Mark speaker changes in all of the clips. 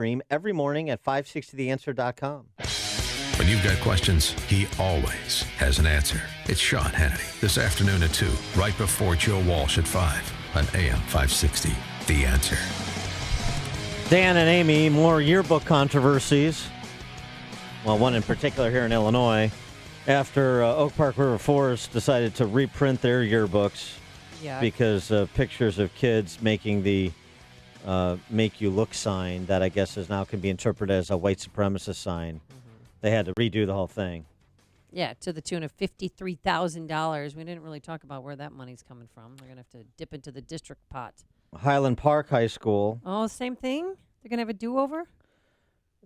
Speaker 1: Stream every morning at 560theanswer.com.
Speaker 2: When you've got questions, he always has an answer. It's Sean Hannity this afternoon at 2, right before Joe Walsh at 5 on AM 560. The Answer.
Speaker 1: Dan and Amy, more yearbook controversies. Well, one in particular here in Illinois. After Oak Park River Forest decided to reprint their yearbooks because of pictures of kids making the make you look sign that I guess is now can be interpreted as a white supremacist sign. Mm-hmm. They had to redo the whole thing.
Speaker 3: Yeah, to the tune of $53,000. We didn't really talk about where that money's coming from. They're going to have to dip into the district pot.
Speaker 1: Highland Park High School.
Speaker 3: Oh, same thing? They're going to have a do-over?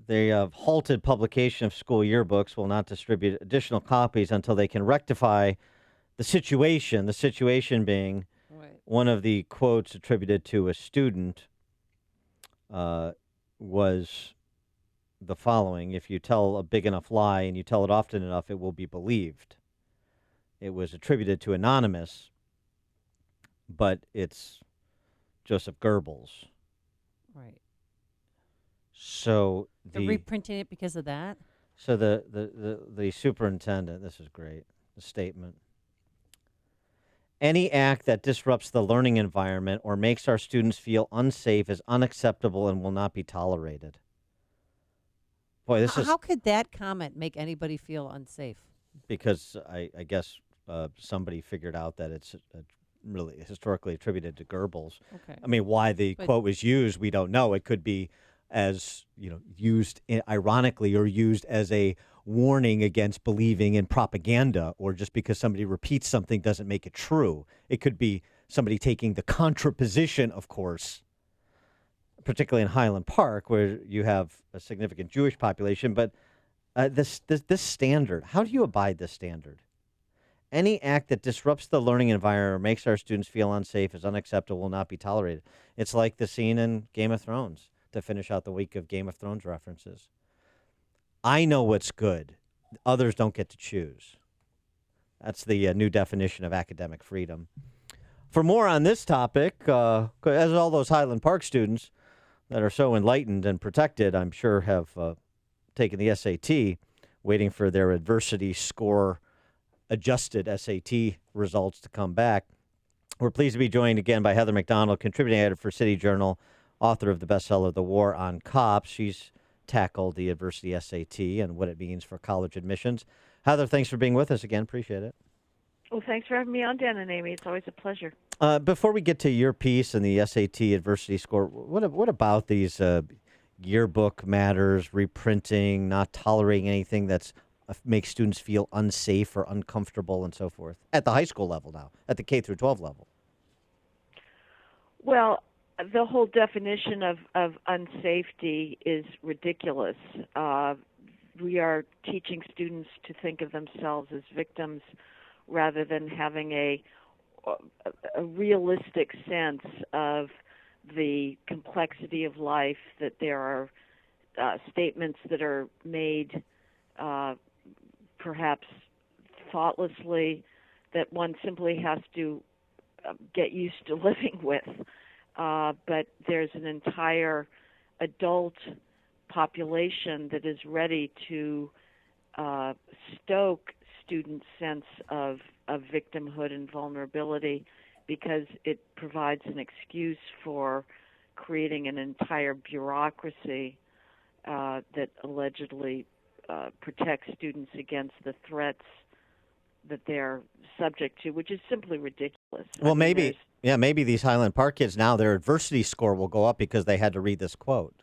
Speaker 1: They have halted publication of school yearbooks, will not distribute additional copies until they can rectify the situation. The situation being one of the quotes attributed to a student was the following: if you tell a big enough lie and you tell it often enough, it will be believed. It was attributed to Anonymous, but it's Joseph Goebbels.
Speaker 3: Right.
Speaker 1: So
Speaker 3: they're reprinting it because of that?
Speaker 1: So the superintendent, this is great, the statement. Any act that disrupts the learning environment or makes our students feel unsafe is unacceptable and will not be tolerated. Boy, this is...
Speaker 3: How could that comment make anybody feel unsafe?
Speaker 1: Because I guess somebody figured out that it's really historically attributed to Goebbels.
Speaker 3: Okay.
Speaker 1: I mean, why the quote was used, we don't know. It could be as, used ironically or used as a warning against believing in propaganda, or just because somebody repeats something doesn't make it true. It could be somebody taking the contraposition, of course, particularly in Highland Park, where you have a significant Jewish population. But this standard, how do you abide this standard? Any act that disrupts the learning environment or makes our students feel unsafe is unacceptable, will not be tolerated. It's like the scene in Game of Thrones, to finish out the week of Game of Thrones references. I know what's good. Others don't get to choose. That's the new definition of academic freedom. For more on this topic, as all those Highland Park students that are so enlightened and protected, I'm sure, have taken the SAT, waiting for their adversity score adjusted SAT results to come back. We're pleased to be joined again by Heather MacDonald, contributing editor for City Journal, author of the bestseller The War on Cops. She's tackled the adversity SAT and what it means for college admissions. Heather, thanks for being with us again. Appreciate it.
Speaker 4: Well, thanks for having me on, Dan and Amy. It's always a pleasure.
Speaker 1: Before we get to your piece and the SAT adversity score, what about these yearbook matters, reprinting, not tolerating anything that's makes students feel unsafe or uncomfortable and so forth at the high school level now, at the K through 12 level?
Speaker 4: Well, the whole definition of unsafety is ridiculous. We are teaching students to think of themselves as victims rather than having a realistic sense of the complexity of life, that there are statements that are made perhaps thoughtlessly that one simply has to get used to living with. But there's an entire adult population that is ready to stoke students' sense of victimhood and vulnerability, because it provides an excuse for creating an entire bureaucracy that allegedly protects students against the threats that they're subject to, which is simply ridiculous.
Speaker 1: Well, maybe these Highland Park kids now, their adversity score will go up because they had to read this quote.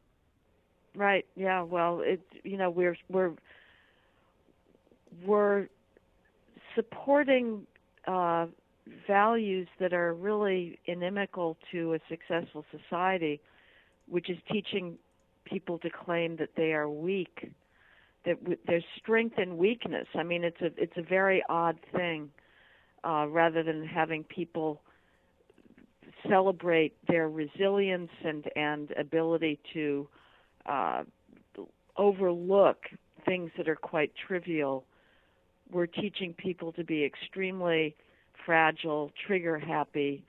Speaker 4: Right. Yeah. Well, we're supporting values that are really inimical to a successful society, which is teaching people to claim that they are weak, that there's strength and weakness. I mean, it's a very odd thing, rather than having people celebrate their resilience and ability to overlook things that are quite trivial. We're teaching people to be extremely fragile, trigger happy,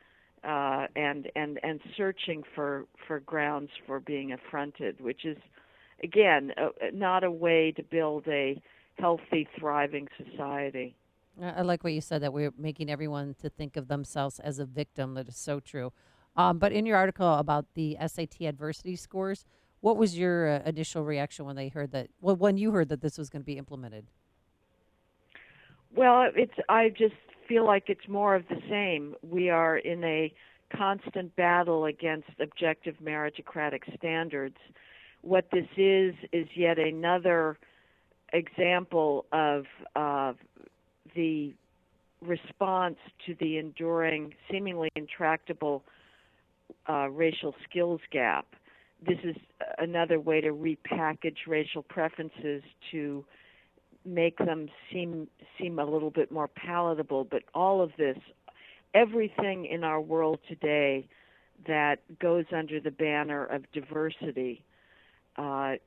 Speaker 4: and searching for grounds for being affronted, which is again, not a way to build a healthy, thriving society.
Speaker 3: I like what you said, that we're making everyone to think of themselves as a victim. That is so true. But in your article about the SAT adversity scores, what was your initial reaction when they heard that? Well, when you heard that this was going to be implemented?
Speaker 4: Well, I just feel like it's more of the same. We are in a constant battle against objective meritocratic standards. What this is yet another example of the response to the enduring, seemingly intractable racial skills gap. This is another way to repackage racial preferences to make them seem a little bit more palatable. But all of this, everything in our world today that goes under the banner of diversity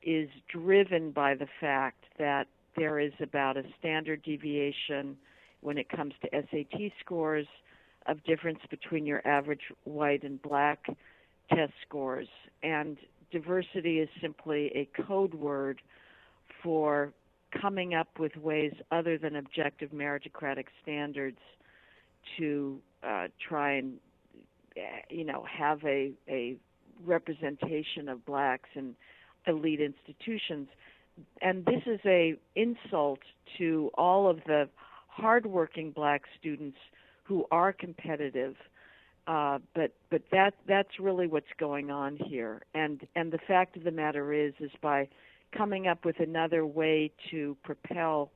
Speaker 4: is driven by the fact that there is about a standard deviation when it comes to SAT scores of difference between your average white and black test scores. And diversity is simply a code word for coming up with ways other than objective meritocratic standards to try and have a representation of blacks in elite institutions. And this is a insult to all of the hardworking black students who are competitive. But that's really what's going on here. And the fact of the matter is by coming up with another way to propel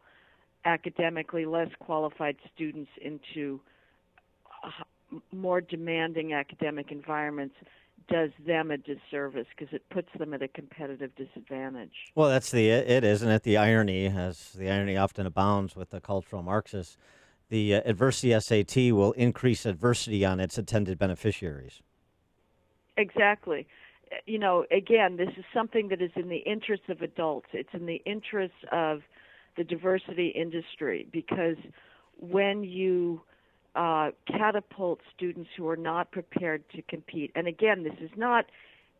Speaker 4: academically less qualified students into more demanding academic environments does them a disservice because it puts them at a competitive disadvantage.
Speaker 1: Well, that's it, isn't it? The irony, as the irony often abounds with the cultural Marxists, the adversity SAT will increase adversity on its intended beneficiaries.
Speaker 4: Exactly. Again, this is something that is in the interests of adults. It's in the interests of the diversity industry, because when you catapult students who are not prepared to compete, and again, this is not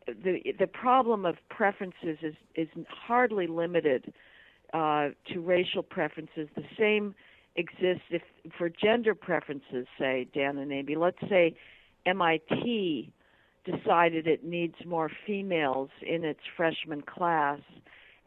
Speaker 4: the problem of preferences is hardly limited to racial preferences. The same exists for gender preferences, say, Dan and Amy. Let's say MIT decided it needs more females in its freshman class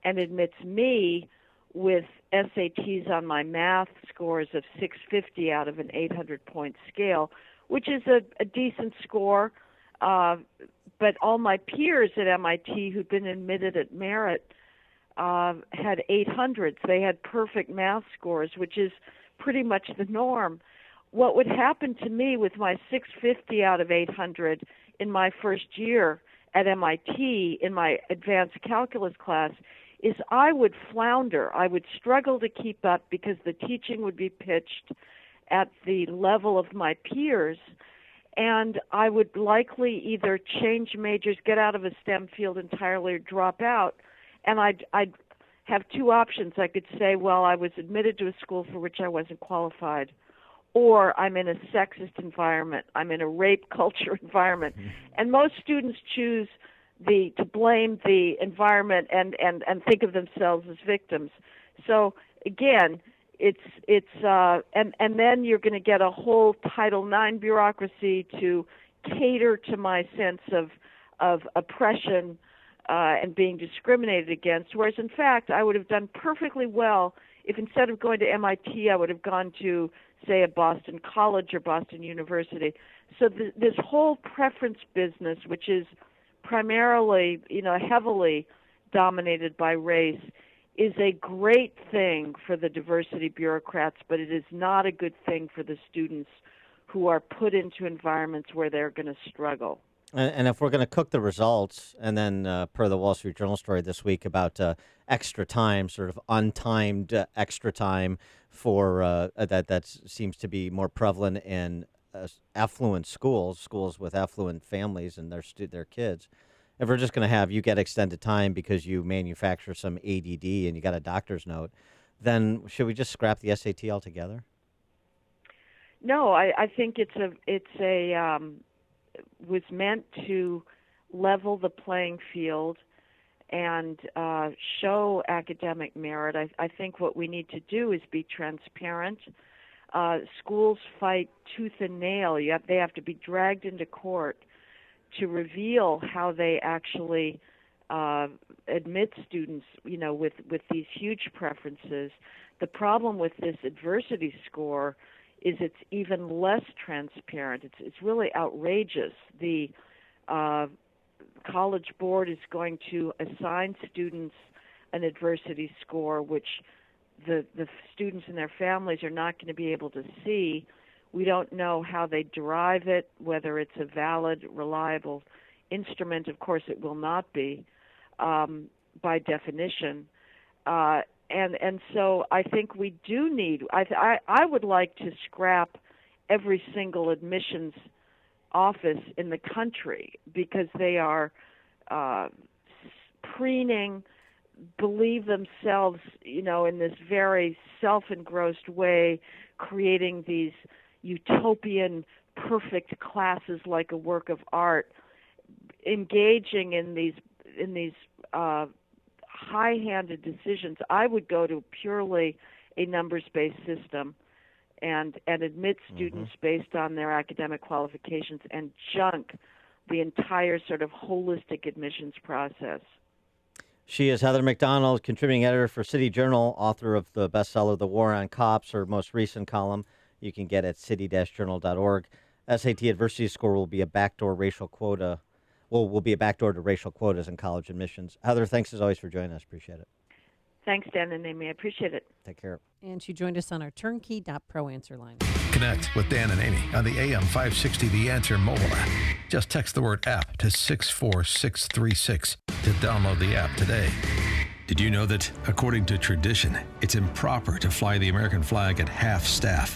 Speaker 4: and admits me with SATs on my math scores of 650 out of an 800-point scale, which is a decent score. But all my peers at MIT who'd been admitted at merit had 800s. They had perfect math scores, which is pretty much the norm. What would happen to me with my 650 out of 800 in my first year at MIT in my advanced calculus class is I would flounder. I would struggle to keep up because the teaching would be pitched at the level of my peers, and I would likely either change majors, get out of a STEM field entirely, or drop out. And I'd have two options. I could say, well, I was admitted to a school for which I wasn't qualified, or I'm in a sexist environment, I'm in a rape culture environment. And most students choose to blame the environment and think of themselves as victims. So again, and then you're going to get a whole Title IX bureaucracy to cater to my sense of oppression and being discriminated against, whereas in fact I would have done perfectly well if instead of going to MIT I would have gone to, say, a Boston College or Boston University. So this whole preference business, which is primarily, heavily dominated by race, is a great thing for the diversity bureaucrats, but it is not a good thing for the students who are put into environments where they're going to struggle.
Speaker 1: And if we're going to cook the results, and then per the Wall Street Journal story this week about extra time, sort of untimed extra time for that seems to be more prevalent in affluent schools with affluent families and their kids. If we're just going to have you get extended time because you manufacture some ADD and you got a doctor's note, then should we just scrap the SAT altogether?
Speaker 4: No, I think it's was meant to level the playing field and show academic merit. I think what we need to do is be transparent. Schools fight tooth and nail. They have to be dragged into court to reveal how they actually admit students, with these huge preferences. The problem with this adversity score is it's even less transparent. It's really outrageous. The College Board is going to assign students an adversity score, which the students and their families are not going to be able to see. We don't know how they derive it, whether it's a valid, reliable instrument. Of course, it will not be by definition. And so I think we do need, I would like to scrap every single admissions office in the country because they are preening, believe themselves, in this very self-engrossed way, creating these utopian, perfect classes like a work of art, engaging in these high-handed decisions. I would go to purely a numbers-based system and admit students based on their academic qualifications and junk the entire sort of holistic admissions process.
Speaker 1: She is Heather MacDonald, contributing editor for City Journal, author of the bestseller The War on Cops, her most recent column you can get at city-journal.org. SAT adversity score will be a backdoor racial quota. Will be a backdoor to racial quotas in college admissions. Heather, thanks as always for joining us. Appreciate it.
Speaker 4: Thanks, Dan and Amy. I appreciate it.
Speaker 1: Take care.
Speaker 3: And she joined us on our turnkey.pro answer line.
Speaker 2: Connect with Dan and Amy on the AM 560 The Answer mobile app. Just text the word app to 64636 to download the app today. Did you know that, according to tradition, it's improper to fly the American flag at half-staff?